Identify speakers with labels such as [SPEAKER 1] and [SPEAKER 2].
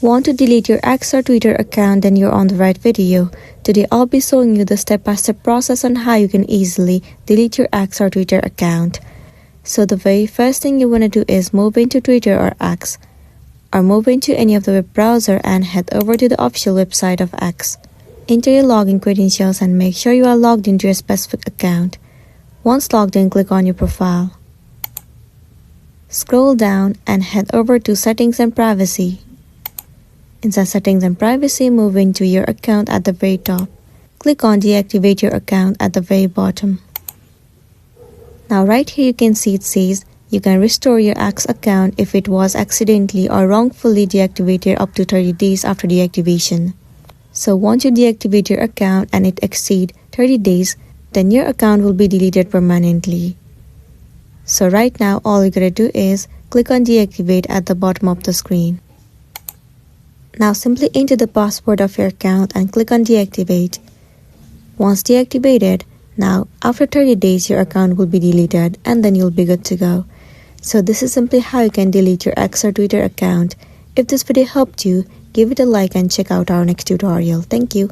[SPEAKER 1] Want to delete your X or Twitter account? Then you're on the right video. Today I'll be showing you the step-by-step process on how you can easily delete your X or Twitter account. So the very first thing you want to do is move into Twitter or X, or move into any of the web browser and head over to the official website of X. Enter your login credentials and make sure you are logged into your specific account. Once logged in, click on your profile. Scroll down and head over to Settings and Privacy. Inside Settings and Privacy, move into your account at the very top. Click on Deactivate your account at the very bottom. Now right here you can see it says you can restore your X account if it was accidentally or wrongfully deactivated up to 30 days after deactivation. So once you deactivate your account and it exceeds 30 days, then your account will be deleted permanently. So right now all you gotta do is click on Deactivate at the bottom of the screen. Now simply enter the password of your account and click on Deactivate. Once deactivated, now after 30 days your account will be deleted and then you'll be good to go. So this is simply how you can delete your X or Twitter account. If this video helped you, give it a like and check out our next tutorial. Thank you.